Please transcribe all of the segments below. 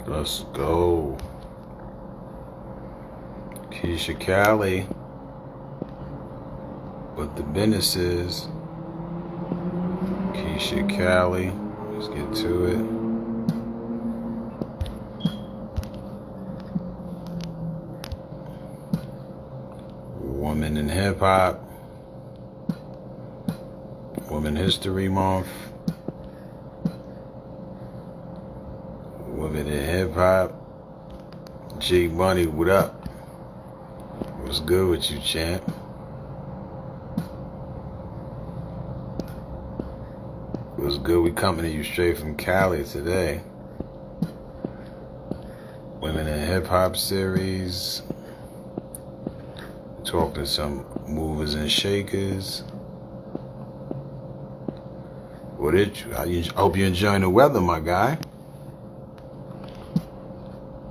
Let's go. Keisha Cali. What the business is. Keisha Cali. Let's get to it. Women in Hip Hop. Women History Month. Women in Hip Hop. G Money, what up? What's good with you, champ? What's good? We coming to you straight from Cali today. Women in Hip Hop series. Talking to some movers and shakers. What did you? I hope you're enjoying the weather, my guy.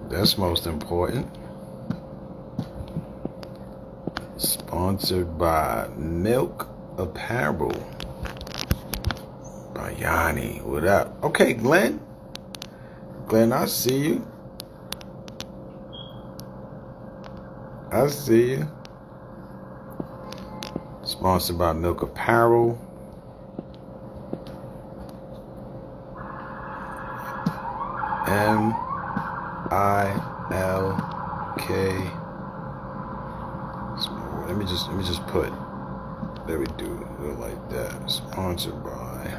That's most important. Sponsored by Milk Apparel. By Yanni. What up? Okay, Glenn. Glenn, I see you. I see you. Sponsored by Milk Apparel. MILK. Let me just put. There we do it like that. Sponsored by.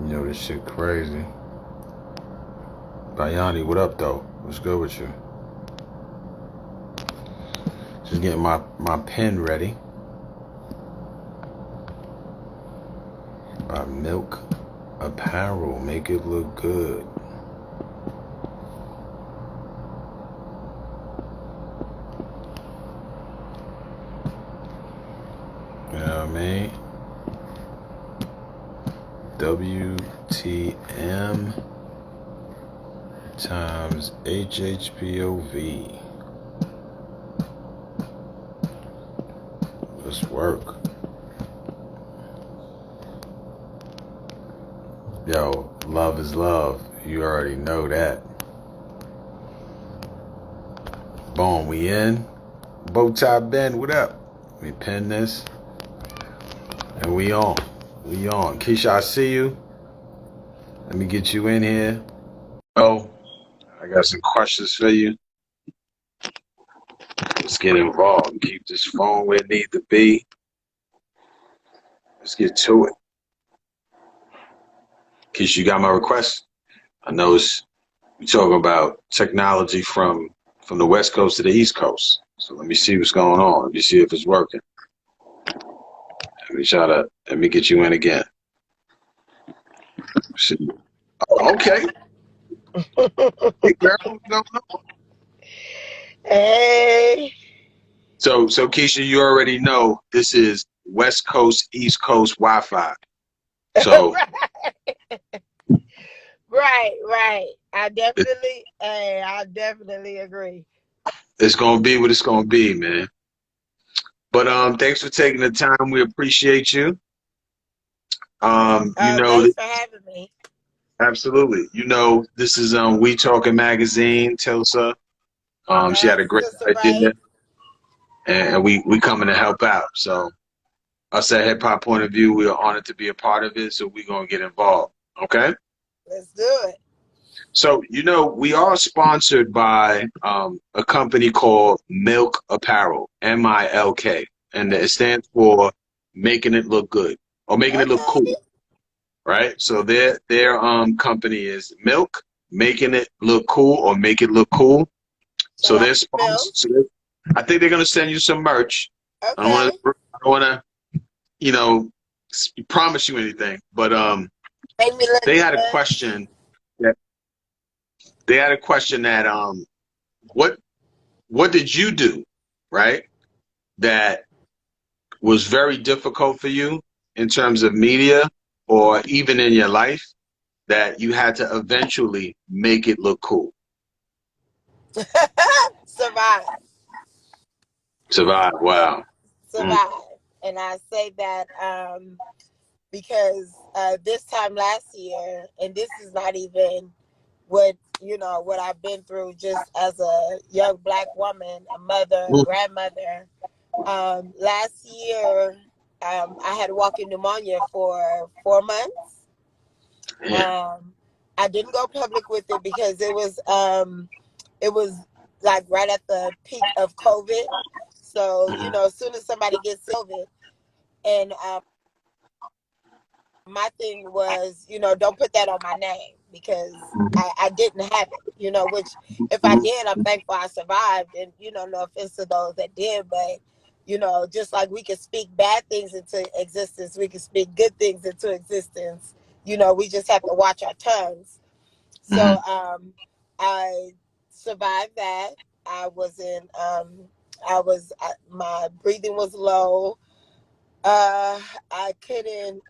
You know this shit crazy. Bayani, what up though? What's good with you? Just getting my pen ready. By Milk Apparel, make it look good. You know what I mean? WTM times HHPOV. Let's work. Yo, love is love. You already know that. Boom, we in. Bowtie Ben, what up? We pin this. And we on. We on. Keisha, I see you. Let me get you in here. Oh, I got some questions for you. Let's get involved. Keep this phone where it needs to be. Let's get to it. Keisha, you got my request? I know we talking about technology from the West Coast to the East Coast. So let me see what's going on. Let me see if it's working. Let me get you in again. Oh, okay. Hey, girl, what's going on? Hey. So Keisha, you already know this is West Coast, East Coast Wi-Fi. So right. I definitely agree. it's gonna be what it's gonna be, man. But thanks for taking the time. We appreciate you. Thanks for having me. Absolutely. You know, this is We Talking Magazine, Tilsa. She had a great Sister idea, Ray. and we coming to help out. So us at Hip Hop Point of View, we are honored to be a part of it. So we're gonna get involved. Okay. Let's do it. So you know, we are sponsored by a company called Milk Apparel, MILK, and it stands for making it look good or making it look Okay. cool. Right? So their company is Milk, making it look cool or make it look cool. So they're sponsored. So I think they're gonna send you some merch. Okay. I don't wanna, promise you anything, but they had a question that what did you do, right? That was very difficult for you in terms of media or even in your life that you had to eventually make it look cool. Survive. Survive. Wow. Survive. And I say that because this time last year, and this is not even what I've been through just as a young Black woman, a mother, Mm. grandmother. Last year, I had walking pneumonia for 4 months. Yeah. I didn't go public with it because it was like right at the peak of COVID. So, Mhm. as soon as somebody gets COVID, and my thing was, don't put that on my name because I didn't have it, which if I Mhm. did, I'm thankful I survived. And, no offense to those that did, but, just like we can speak bad things into existence, we can speak good things into existence. We just have to watch our tongues. So Mhm. I survived that. I was in, my breathing was low. Uh, I couldn't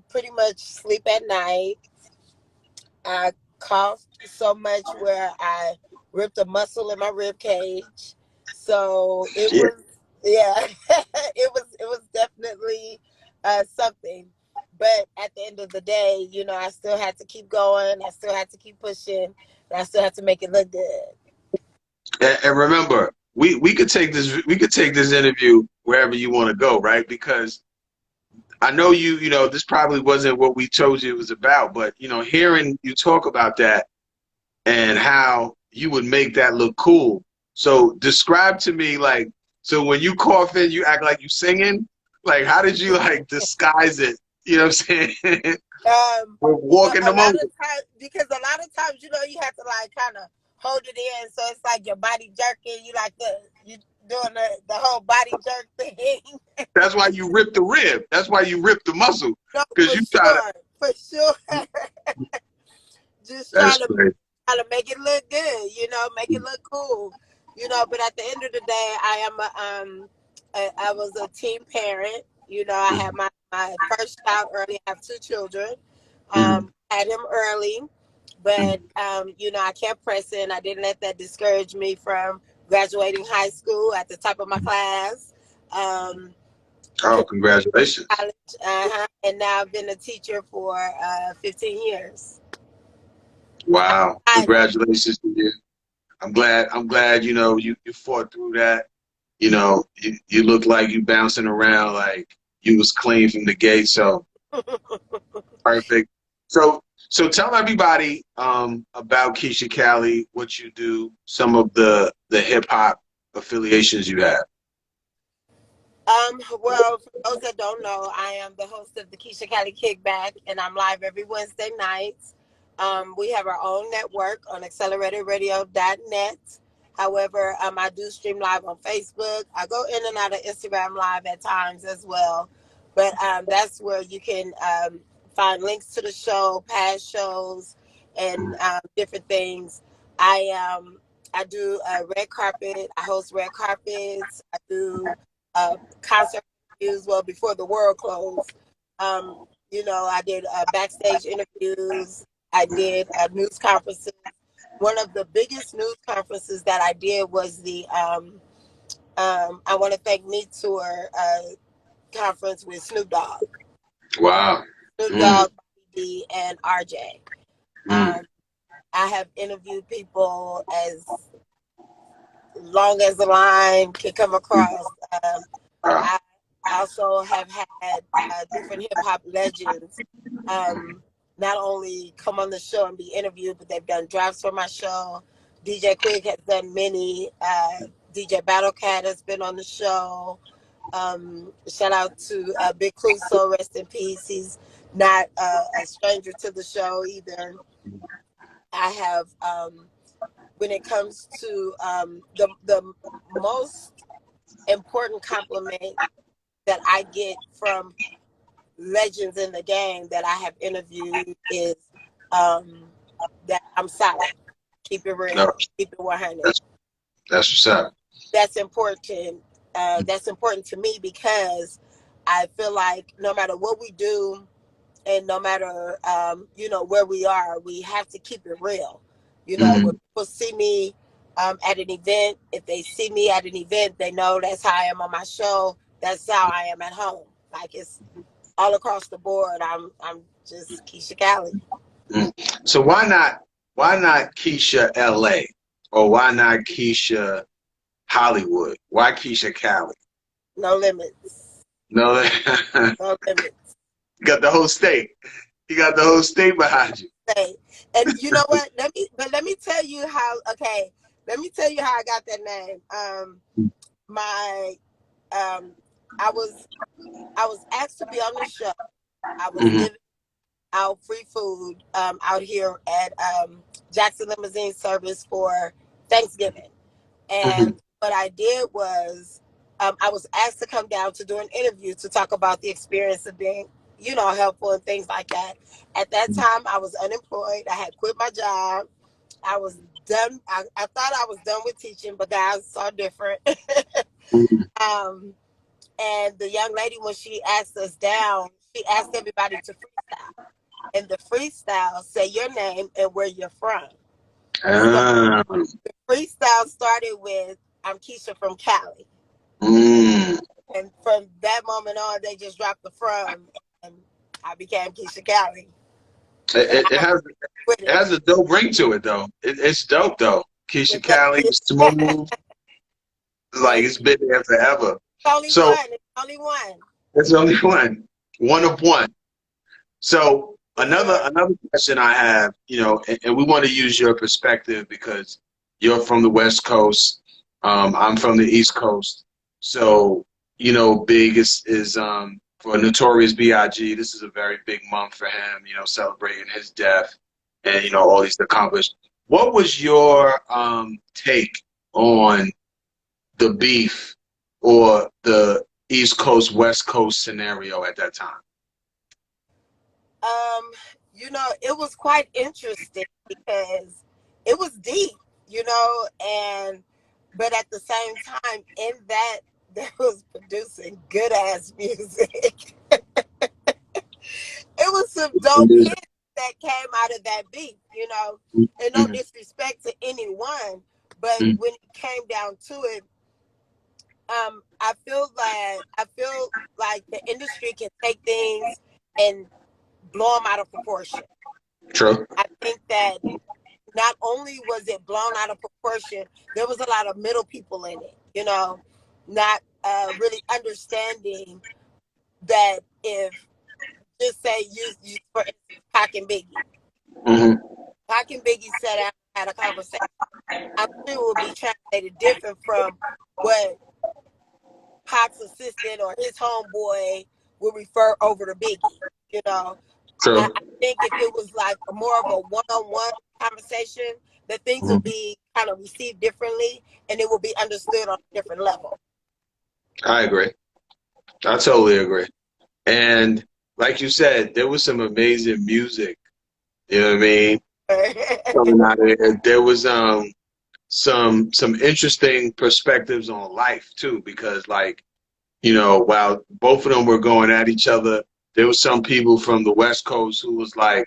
pretty much sleep at night. I coughed so much where I ripped a muscle in my rib cage. So it Yeah. was, yeah, it was definitely something. But at the end of the day, I still had to keep going. I still had to keep pushing. And I still had to make it look good. And remember, we could take this interview wherever you want to go, right? Because I know this probably wasn't what we told you it was about, but hearing you talk about that and how you would make that look cool. So describe to me, like, so when you cough in, you act like you singing. Like, how did you like disguise it? You know what I'm saying? Um, Walking a them lot over. of times, because a lot of times, you have to like kind of hold it in, so it's like your body jerking. You doing the whole body jerk thing. That's why you rip the rib. That's why you rip the muscle. No, Because for you try to. sure, for sure. Just That's trying to great. make it look good, make it look cool, But at the end of the day, I was a teen parent. I had my first child early. I have two children. Mhm. Had him early, but I kept pressing. I didn't let that discourage me from graduating high school at the top of my class. Um, Oh, congratulations. college, and now I've been a teacher for 15 years. Wow. Finally. Congratulations to you. I'm glad, you fought through that. You look like you bouncing around like you was clean from the gate. So perfect. So tell everybody about Keisha Cali, what you do, some of the hip hop affiliations you have. Well, for those that don't know, I am the host of the Keisha Cali Kickback, and I'm live every Wednesday nights. We have our own network on acceleratedradio.net. However, I do stream live on Facebook. I go in and out of Instagram live at times as well. But that's where you can find links to the show, past shows, and different things. I do red carpet. I host red carpets. I do concert interviews. Well, before the world closed, I did backstage interviews. I did news conferences. One of the biggest news conferences that I did was the I Want to Thank Me Tour conference with Snoop Dogg. Wow. Snoop Mm, Dogg, D, and RJ. mm, Um, I have interviewed people as long as the line can come across. wow. I also have had different hip hop legends not only come on the show and be interviewed, but they've done drops for my show. DJ Quick has done many. DJ Battle Cat has been on the show. Shout out to Big Cluso, rest in peace. He's not a stranger to the show either. I have, when it comes to the most important compliment that I get from legends in the game that I have interviewed is um, that I'm solid. Keep it No, real. Keep it 100. that's that's what's up. That's important. That's important to me because I feel like no matter what we do and no matter where we are, we have to keep it real. When Mm, people see me at an event, if they see me at an event, they know that's how I am on my show. That's how I am at home. Like it's all across the board, I'm just Keisha Cali. So why not Keisha LA? Or why not Keisha Hollywood? Why Keisha Cali? No limits. No, No limits. you got the whole state. You got the whole state behind you. Say. And you know what? Let me tell you how. Okay, let me tell you how I got that name. My I was asked to be on the show. I was Mm-hmm. giving out free food out here at Jackson Limousine Service for Thanksgiving. Mm-hmm. And what I did was I was asked to come down to do an interview to talk about the experience of being, helpful and things like that. At that time, I was unemployed. I had quit my job. I was done. I thought I was done with teaching, but guys saw different. Mm-hmm. um, and the young lady, when she asked us down, she asked everybody to freestyle. And the freestyle, say your name and where you're from. So Ah, the freestyle started with, I'm Keisha from Cali. mm. And from that moment on, they just dropped the from, and I became Keisha Cali. And It I has quit it it. has a dope ring to it though. It's dope though. Keisha It does. Cali, smooth, like Thank it's you. been there forever. It's only So one. It's only one. it's only one of one. So For sure. another question I have, and we want to use your perspective because you're from the West Coast. I'm from the East Coast. So, Big is for Notorious B.I.G. This is a very big month for him, celebrating his death and, all he's accomplished. What was your take on the beef or the East Coast, West Coast scenario at that time? Um, it was quite interesting because it was deep, and but at the same time, in that there was producing good ass music. It was some dope hits that came out of that beat, and no Mhm. disrespect to anyone, but Mhm. when it came down to it, I feel like the industry can take things and blow them out of proportion. True. I think that not only was it blown out of proportion, there was a lot of middle people in it, not really understanding that if, just say, use for instance, Pac and Biggie. Hmm. Pac and Biggie sat down and had a conversation. I'm sure it would be translated different from what Pac's assistant or his homeboy would refer over to Biggie. You know, I True. think if it was like more of a one-on-one conversation, that things would Mhm. be kind of received differently and it will be understood on a different level. I agree. I totally agree. And like you said, there was some amazing music. You know what I mean? Coming out of it. There was some interesting perspectives on life too, because like, while both of them were going at each other, there was some people from the West Coast who was like,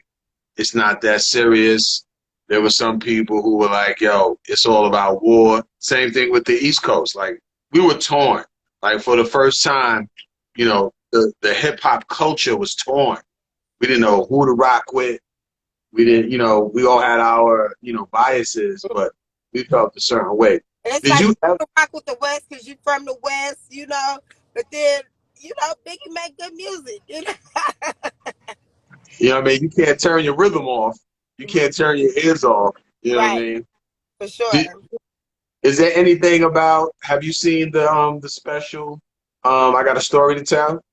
it's not that serious. There were some people who were like, yo, it's all about war. Same thing with the East Coast. Like, we were torn. Like, for the first time, the hip hop culture was torn. We didn't know who to rock with. We didn't, we all had our, biases, but we felt a certain way. And it's Did like you you ever, can rock with the West because you're from the West, but then, Biggie make good music. what I mean? You can't turn your rhythm off. You can't turn your ears off. You know what I Right, mean? for Did, sure. Is there anything about? Have you seen the special? I got a story to tell.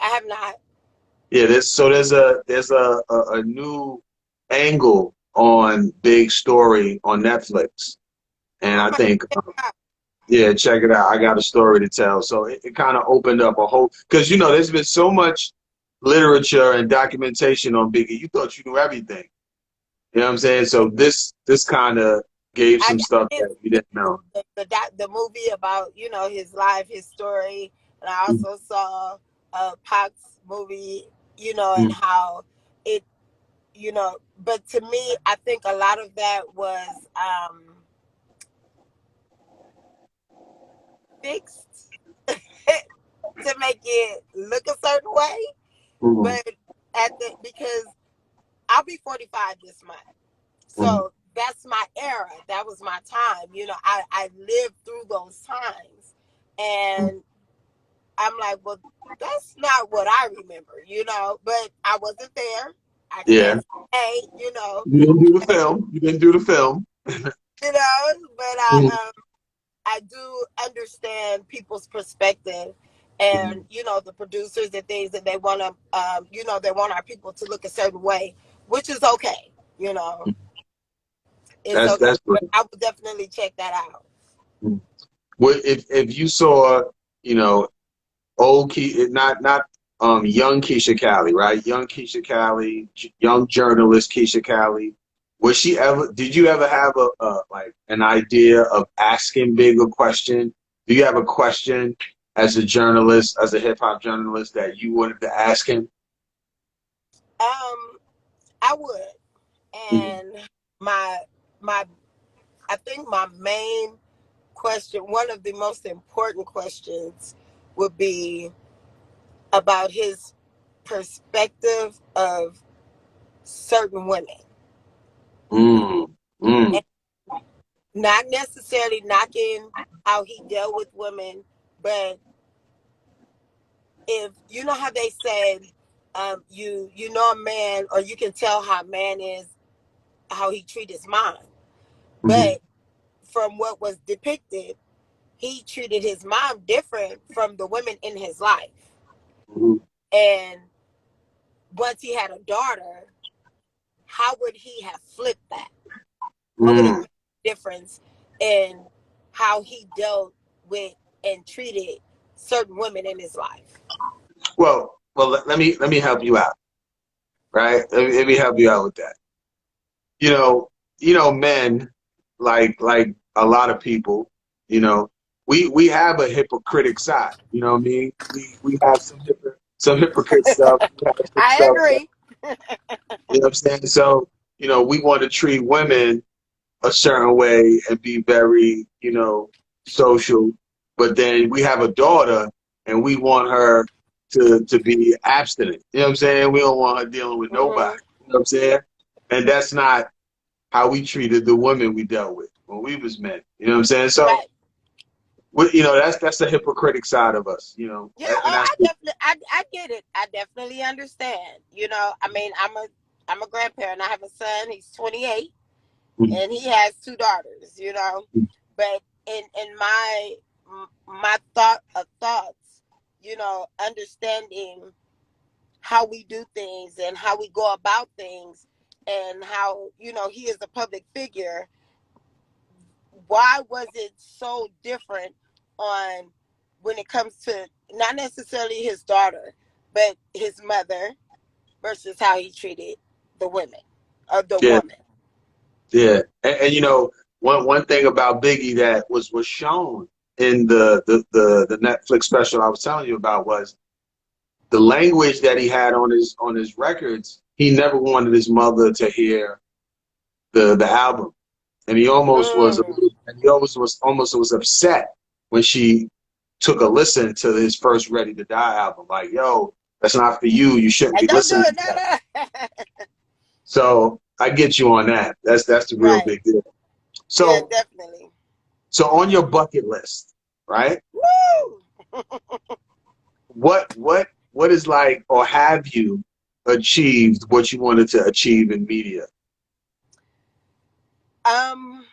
I have not. Yeah, there's a new angle on Big Story on Netflix, and I I might think check it out. yeah, check it out. I got a story to tell. So it kind of opened up a whole because there's been so much literature and documentation on Biggie. You thought you knew everything. You know what I'm saying? So this kind of gave I some stuff did that we see didn't know. the movie about his life, his story, and I also saw Pac's movie, and Mhm. how it, But to me, I think a lot of that was fixed. to make it look a certain way. Mm-hmm. But because I'll be 45 this month. Mm-hmm. So that's my era. That was my time. I lived through those times. And I'm like, well, that's not what I remember. But I wasn't there. I Yeah. can't say, You didn't do the film. You didn't do the film. but Mm-hmm. I do understand people's perspective and, the producers and things that they want to, they want our people to look a certain way, which is okay. You know, it's okay. That's But good. I would definitely check that out. What if you saw, you know, old Key, not young Keisha Cali, right? Young Keisha Cali, young journalist Keisha Cali. Was she ever? Did you ever have a like an idea of asking Big a question? Do you have a question as a journalist, as a hip hop journalist, that you wanted to ask him? I would. Mm-hmm. And my, my, I think my main question, one of the most important questions would be about his perspective of certain women. Mm, mm, And not necessarily knocking how he dealt with women, but if you know how they said, you know a man, or you can tell how a man is, how he treat his mom. mm-hmm, But from what was depicted, he treated his mom different from the women in his life. mm-hmm, And once he had a daughter, how would he have flipped that? What would have mm. made a difference in how he dealt with and treated certain women in his life? Well, let me help you out, right? Let me help you out with that. You know, men like a lot of people, you know, we have a hypocritic side. You know what I mean? We have some hypocrite stuff. We have some I stuff that, agree. you know what I'm saying. So we want to treat women a certain way and be very, social. But then we have a daughter and we want her to be abstinent. You know what I'm saying? We don't want her dealing with nobody. Hmm. You know what I'm saying? And that's not how we treated the women we dealt with when we was men. You know what I'm saying? So, Right. that's the hypocritic side of us. Yeah. And Oh, that's I definitely, I get it. I definitely understand. I mean, I'm a grandparent. I have a son. He's 28, and he has two daughters. But in my thoughts, understanding how we do things and how we go about things, and how he is a public figure. Why was it so different on when it comes to not necessarily his daughter, but his mother versus how he treated the women or the yeah, woman? yeah. And one thing about Biggie that was shown in the Netflix special I was telling you about was the language that he had on his records. He never wanted his mother to hear the album, and Mm. he almost was upset when she took a listen to his first Ready to Die album. Like, yo, that's not for you. You shouldn't And be don't do listening it, to that. no, no. So I get you on that. That's the real Right. big deal. Yeah, So definitely. on your bucket list, right? Woo! What is like, or have you achieved what you wanted to achieve in media? Um,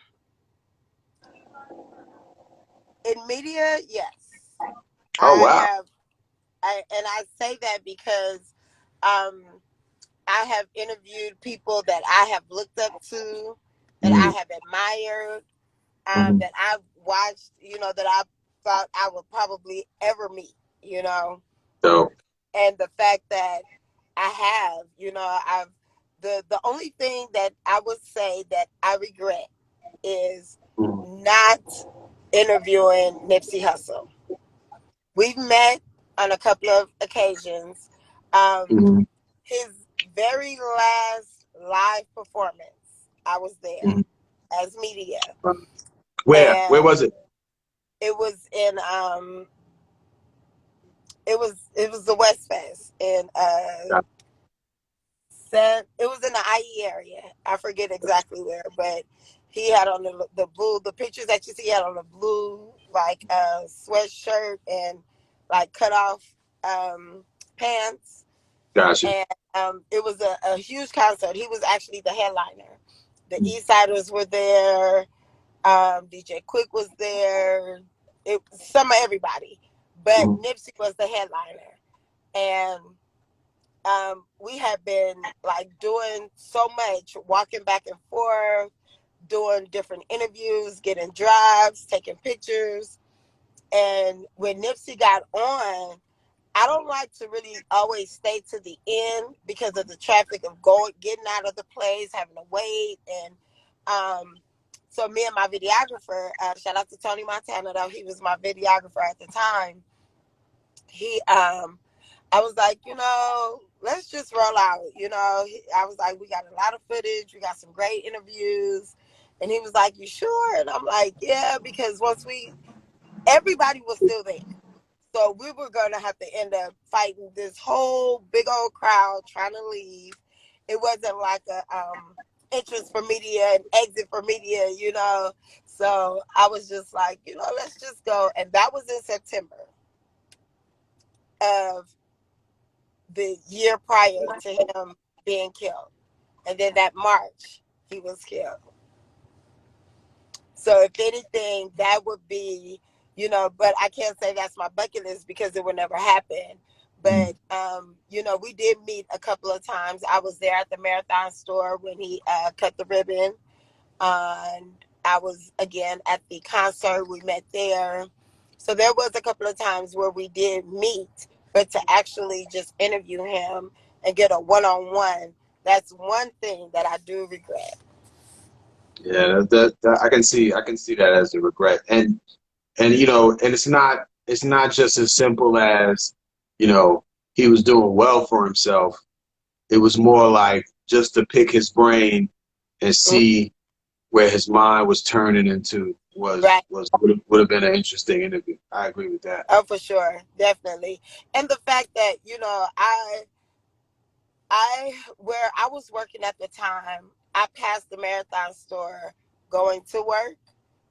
in media, yes, Oh I wow. have. And I say that because, um, I have interviewed people that I have looked up to, that I Mm-hmm. have admired, Mm-hmm. that I've watched, that I thought I would probably ever meet. So And the fact that I have, I've the only thing that I would say that I regret is mm-hmm. not interviewing Nipsey Hussle. We've met on a couple of occasions. Um, Mm-hmm. his very last live performance, I was there Mm-hmm. as media, Where and was it? it was in it was the West Fest, and Got- it was in the IE area. I forget exactly where, but he had on the blue. The pictures that you see, he had on the blue like sweatshirt and like cut off pants, Gotcha. and it was a huge concert. He was actually the headliner. The East Siders were there. DJ Quick was there. Some of everybody, but Mhm. Nipsey was the headliner, and we have been like doing so much, walking back and forth, doing different interviews, getting drives, taking pictures. And when Nipsey got on, I don't like to really always stay to the end because of the traffic of getting out of the place, having to wait, and um, so me and my videographer, shout out to Tony Montana, though he was my videographer at the time. He I was like, let's just roll out. I was like, we got a lot of footage. We got some great interviews. And he was like, you sure? And I'm like, yeah, because everybody was still there. So we were going to have to end up fighting this whole big old crowd trying to leave. It wasn't like a entrance for media and exit for media. So I was just like, let's just go. And that was in September of the year prior to him being killed. And then that March, he was killed. So if anything, that would be, but I can't say that's my bucket list because it would never happen. But, we did meet a couple of times. I was there at the Marathon store when he cut the ribbon. And I was, again, at the concert. We met there. So there was a couple of times where we did meet, but to actually just interview him and get a one-on-one, that's one thing that I do regret. Yeah, I can see that as a regret, and and it's not just as simple as he was doing well for himself. It was more like just to pick his brain and Mm, see where his mind was turning into was right. was would have been an interesting interview. I agree with that. Oh, for sure. Definitely. And the fact that, where I was working at the time, I passed the Marathon store going to work,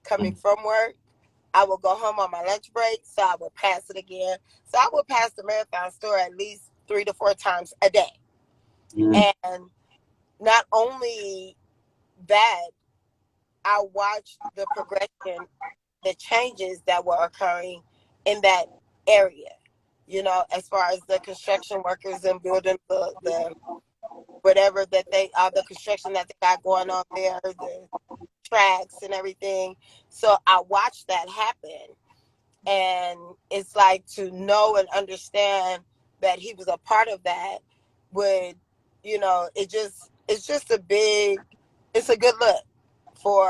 coming from work. I would go home on my lunch break, so I would pass it again. So I would pass the Marathon store at least 3 to 4 times a day. Mm, And not only that, I watched the progression, the changes that were occurring in that area. As far as the construction workers and building the whatever that the construction that they got going on there, the tracks and everything. So I watched that happen, and it's like to know and understand that he was a part of that would, it's just it's a good look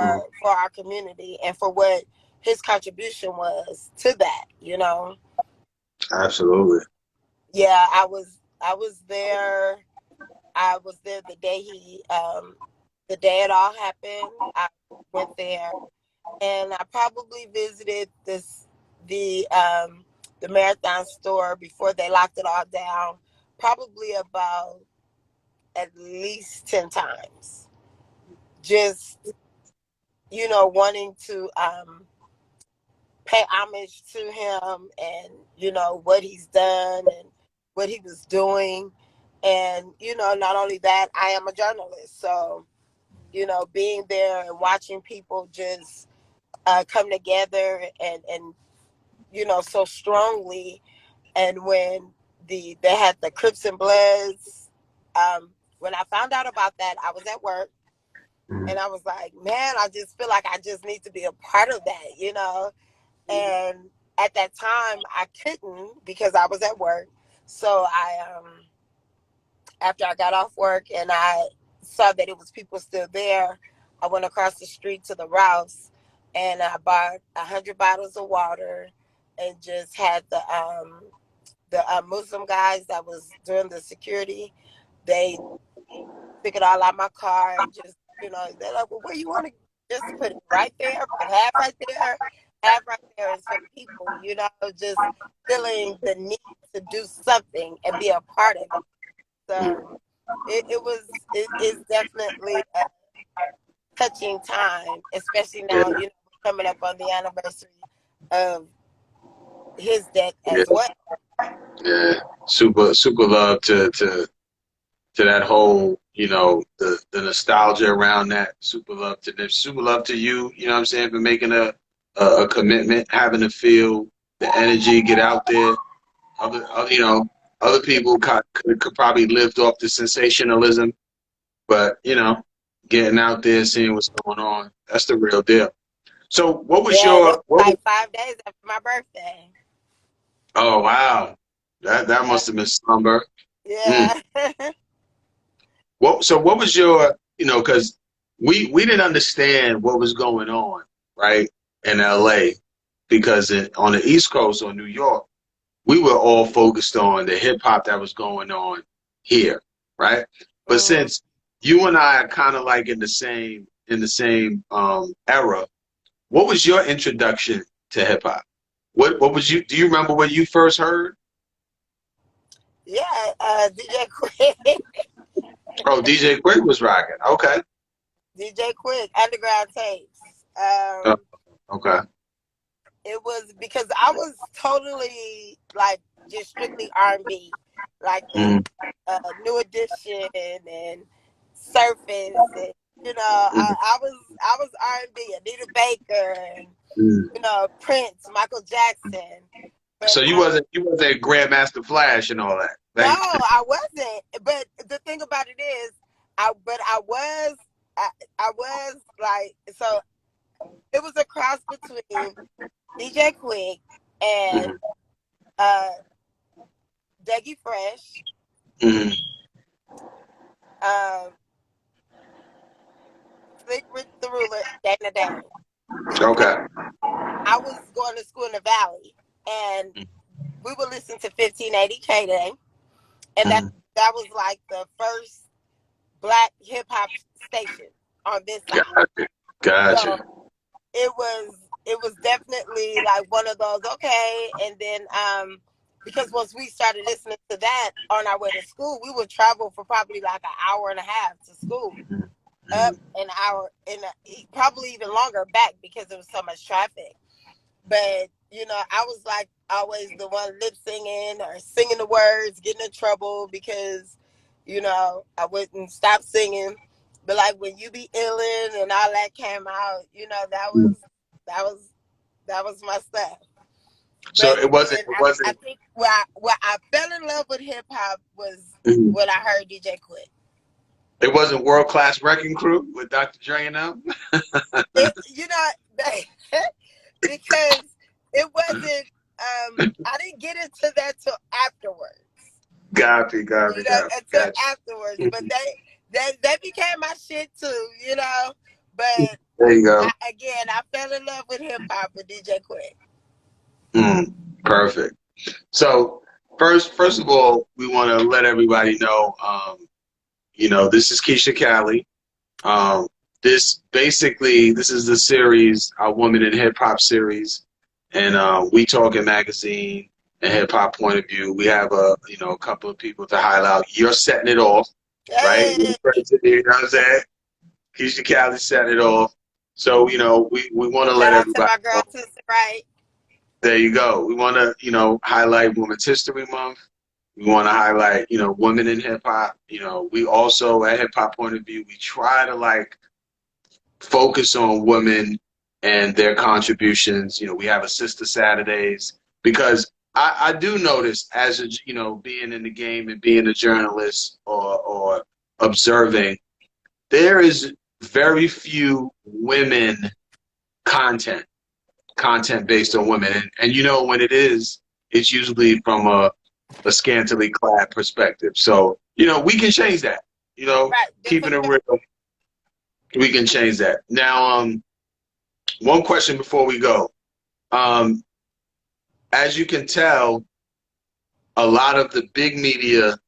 mm, for our community and for what his contribution was to that. absolutely. Yeah, I was there. I was there the day it all happened. I went there, and I probably visited the um the Marathon store before they locked it all down, probably about at least 10 times. Just, wanting to pay homage to him, and what he's done and what he was doing. And not only that, I am a journalist, so being there and watching people just come together and so strongly. And when they had the Crips and Bloods, when I found out about that, I was at work, Mm. and I was like, man, I just feel like I just need to be a part of that. And at that time, I couldn't because I was at work. So after I got off work and I saw that it was people still there, I went across the street to the Rouse, and I bought 100 bottles of water, and just had the Muslim guys that was doing the security. They took it all out my car and just they're like, well, where you want to just put it right there, put half right there. have right there is for people, just feeling the need to do something and be a part of it. So it's definitely a touching time, especially Yeah, now, we're coming up on the anniversary of his death yeah, as well. yeah. Super love to that whole, the nostalgia around that. Super love to them. Super love to you, you know what I'm saying, for making a commitment, having to feel the energy, get out there. Other people could probably lived off the sensationalism, but, getting out there, seeing what's going on, that's the real deal. So what was Yeah, and it was what was, like 5 days after my birthday. oh, wow. That Yeah. must have been slumber. Mm. Yeah. So what was your, because we didn't understand what was going on, right, in LA, because on the East Coast or New York, we were all focused on the hip hop that was going on here, right? But Mhm. since you and I are kind of like in the same era, what was your introduction to hip hop? What was you? Do you remember when you first heard? Yeah, DJ Quick. Oh, DJ Quick was rocking. Okay. DJ Quick, Underground Tapes. Uh, okay. It was because I was totally like just strictly R&B, like the Mm, New Edition and Surface, and mm, I was R&B, Anita Baker, and mm. Prince, Michael Jackson. So But you wasn't Grandmaster Flash and all that. no, Like, I wasn't. But the thing about it is, I was like, so it was a cross between DJ Quick and mm, uh Dougie Fresh, mm, um, Slick Rick the Ruler, Dana Dane. Because okay. I was going to school in the Valley, and we would listen to 1580 K-Day, and that Mm, that was like the first black hip hop station on this side. gotcha. Gotcha. So it was definitely like one of those, okay. And then because once we started listening to that on our way to school, we would travel for probably like an hour and a half to school, Mm, up mm, an hour, and probably even longer back because there was so much traffic. But I was like always the one lip singing or singing the words, getting in trouble because I wouldn't stop singing. But like when You Be Illin' and all that came out, mm. that was my stuff. So But it wasn't. then It I wasn't. think where I fell in love with hip hop was Mm. when I heard DJ Quick. It wasn't World Class Wrecking Crew with Dr. Dre and them. It, because it wasn't. I didn't get into that till afterwards. Copy, copy, copy. Until Gotcha. afterwards. But they became my shit too. But There you go. I fell in love with hip hop with DJ Quick. Mm, perfect. So first of all, we want to let everybody know, this is Keisha Cali. Um, this is the series, our Woman in Hip Hop series, and we talking magazine and hip hop point of view. We have a couple of people to highlight. You're setting it off, right? You're Hey, the first, you know what I'm saying? Keisha Cali setting it off. So, we want to let shout out to everybody my know. girl sister, right? There you go. We want to, highlight Women's History Month. We want to highlight, women in hip hop. We also, at Hip Hop Point of View, we try to focus on women and their contributions. We have a Sister Saturdays because I do notice as being in the game and being a journalist or observing, there is very few women content based on women. And when it is, it's usually from a scantily clad perspective. So, we can change that. Right. Keeping it real, we can change that. Now, one question before we go. Um, as you can tell, a lot of the big media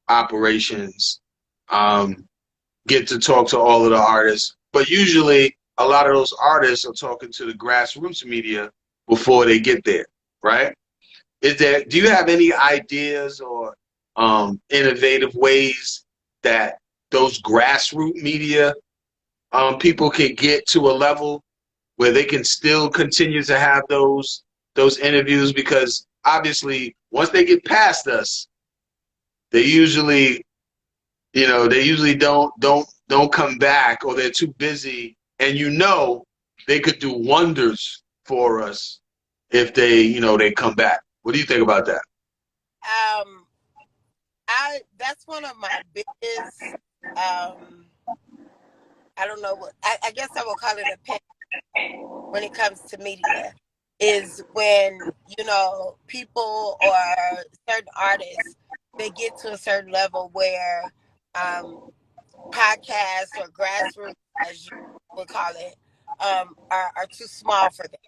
operations get to talk to all of the artists, but usually a lot of those artists are talking to the grassroots media before they get there, right? Do you have any ideas or innovative ways that those grassroots media people can get to a level where they can still continue to have those interviews? Because obviously once they get past us, they usually don't come back, or they're too busy, and they could do wonders for us if they come back. What do you think about that? That's one of my biggest, I don't know what, I guess I will call it a pet when it comes to media, is when, people or certain artists, they get to a certain level where podcasts or grassroots, as you would call it, are too small for them.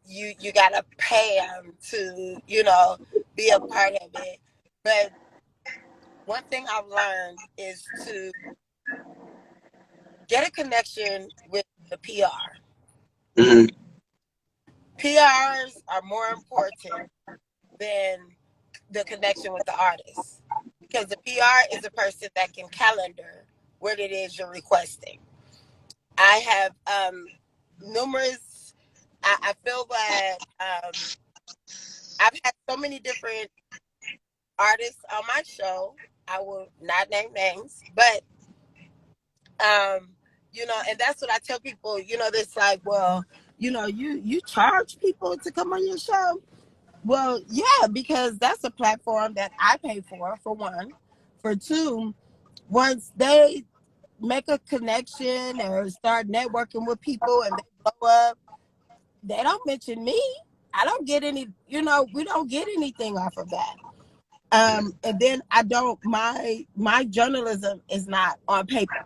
You gotta pay them to, be a part of it. But one thing I've learned is to get a connection with the PR. Mm-hmm. PRs are more important than the connection with the artist, because the PR is a person that can calendar what it is you're requesting. I have numerous. I feel that I've had so many different artists on my show. I will not name names, but and that's what I tell people. It's like, well, you charge people to come on your show. Well, yeah, because that's a platform that I pay for one. For two, once they make a connection or start networking with people and they blow up, they don't mention me. I don't get any, we don't get anything off of that. And then I don't, my journalism is not on paper.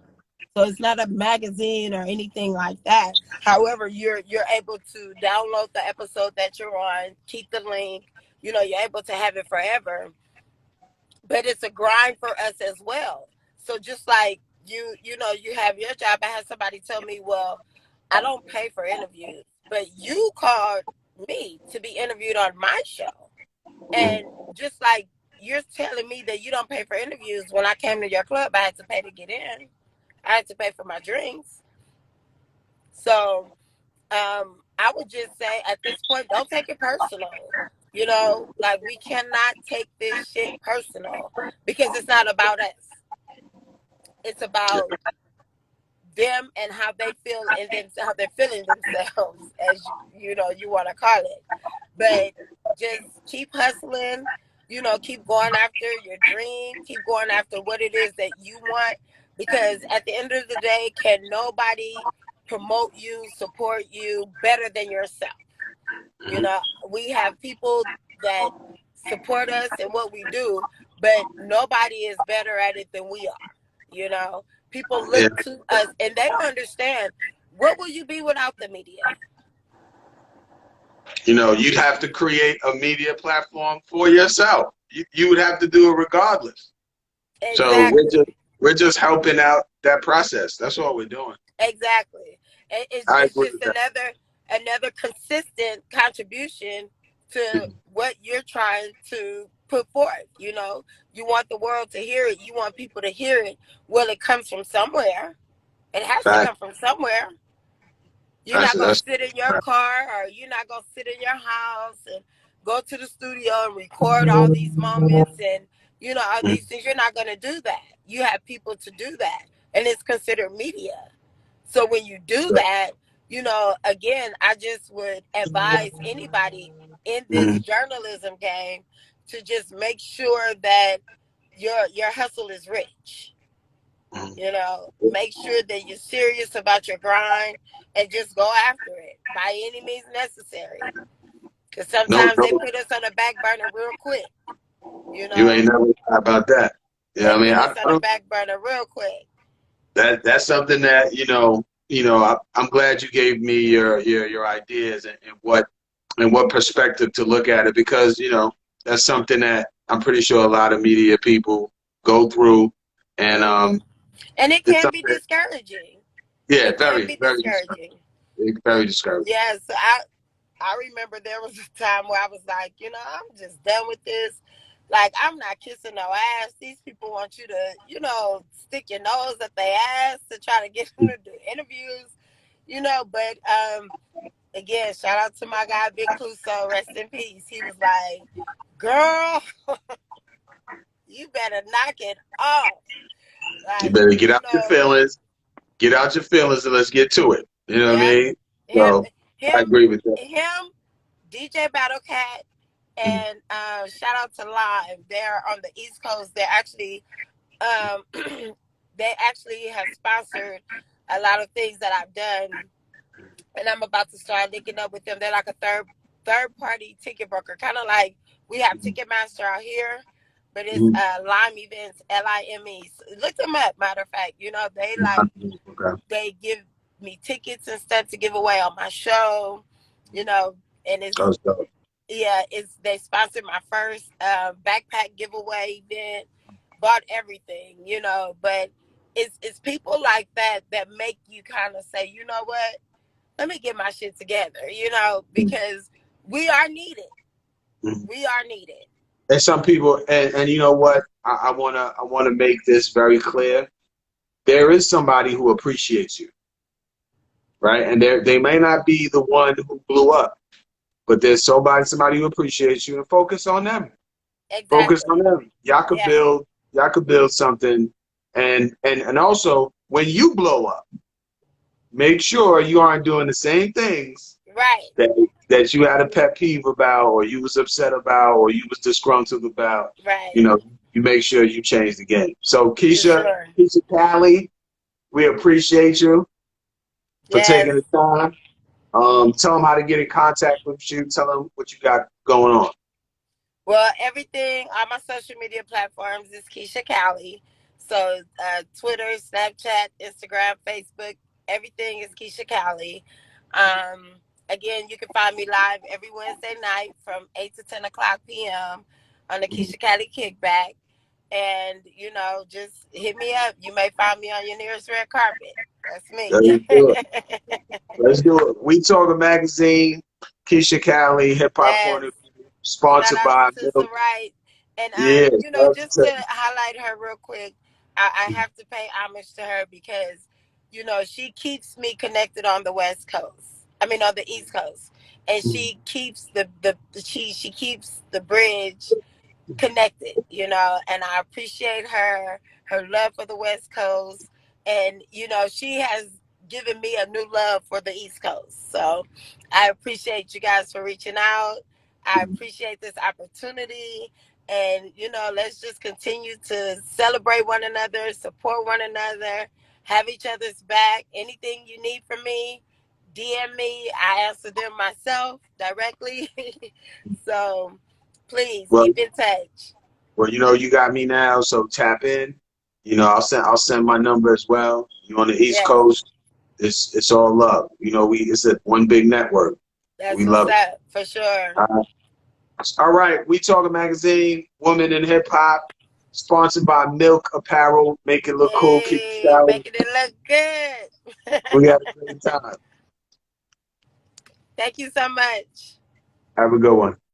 So it's not a magazine or anything like that. However, you're able to download the episode that you're on, keep the link, you're able to have it forever. But it's a grind for us as well. So just like you have your job. I had somebody tell me, well, I don't pay for interviews, but you called me to be interviewed on my show. And just like you're telling me that you don't pay for interviews, when I came to your club, I had to pay to get in. I had to pay for my drinks. So I would just say at this point, don't take it personal. Like, we cannot take this shit personal, because it's not about us. It's about them and how they feel, and then how they're feeling themselves, as you want to call it. But just keep hustling, keep going after your dream, keep going after what it is that you want, because at the end of the day, can nobody promote you, support you better than yourself? We have people that support us in what we do, but nobody is better at it than we are. People look to us and they don't understand, what will you be without the media? You'd have to create a media platform for yourself. You would have to do it regardless. Exactly. So we're just helping out that process. That's all we're doing. Exactly. It's just another consistent contribution to what you're trying to put forth. You want the world to hear it. You want people to hear it. Well, it comes from somewhere. It has to come from somewhere. You're not going to sit in your car, or you're not going to sit in your house and go to the studio and record all these moments and, all these things. You're not going to do that. You have people to do that. And it's considered media. So when you do that, again, I just would advise anybody in this journalism game to just make sure that your hustle is rich. Make sure that you're serious about your grind and just go after it by any means necessary. Because sometimes they put us on the back burner real quick. You ain't never thought about that. Yeah, they put us on the back burner real quick. That's something that I'm glad you gave me your ideas and what perspective to look at it, because that's something that I'm pretty sure a lot of media people go through, and it can be discouraging. Yeah, it can be discouraging. Very discouraging. Yeah, so I remember there was a time where I was like, I'm just done with this. Like, I'm not kissing no ass. These people want you to, stick your nose up their ass to try to get them to do interviews, But again, shout out to my guy, Big Cluso, rest in peace. He was like, girl, you better knock it off. You Like, better get out your feelings. Get out your feelings and let's get to it. You know what I yeah, mean? So I agree with that. him, DJ Battle Cat, Mhm. and shout out to Live. They're on the East Coast. They're actually, um, they actually have sponsored a lot of things that I've done, and I'm about to start linking up with them. They're like a third party ticket broker, kind of like we have Ticketmaster out here, but it's Mhm. Lime Events, Lime. Look them up. Matter of fact, they like Okay. they give me tickets and stuff to give away on my show, and it's Oh, so, they sponsored my first backpack giveaway event, bought everything, but it's people like that make you kind of say, you know what, let me get my shit together, because we are needed. mhm. We are needed. And some people, and you know what? I wanna make this very clear. There is somebody who appreciates you, right? And they may not be the one who blew up, but there's somebody who appreciates you, and focus on them. Focus on Exactly. them. Yeah. Y'all could build something, and also when you blow up, make sure you aren't doing the same things Right. that you had a pet peeve about, or you was upset about, or you was disgruntled about. Right. You know, you make sure you change the game. So For sure. Keisha Cali, we appreciate you for Yes. taking the time. Tell them how to get in contact with you. Tell them what you got going on. Well, everything on my social media platforms is Keisha Cali. So Twitter, Snapchat, Instagram, Facebook, everything is Keisha Cali. Um, Again, you can find me live every Wednesday night from 8 to 10 o'clock p.m. on the Keisha Cali Kickback. And, just hit me up. You may find me on your nearest red carpet. That's me. Let's do it. Let's do it. We Talk a Magazine, Keisha Cali, Hip Hop Yes. Point of View, Shout sponsored out by to Milk. Sarai. And Yeah, just to highlight her real quick, I have to pay homage to her because, she keeps me connected on the West Coast. I mean on the East Coast. And she keeps she keeps the bridge connected, and I appreciate her love for the West Coast. And, she has given me a new love for the East Coast. So I appreciate you guys for reaching out. I appreciate this opportunity. And, let's just continue to celebrate one another, support one another, have each other's back. Anything you need from me, DM me. I answer them myself directly. So please well, keep in touch. you got me now, so tap in. I'll send my number as well. You on the East Yes, Coast? It's all love. It's a one big network. We that's what's love it. up for sure. All right, We Talk a Magazine, Woman in Hip Hop, sponsored by Milk Apparel. Make it look cool. Keep it Hey, stylish. making it look good. We had a great time. Thank you so much. Have a good one.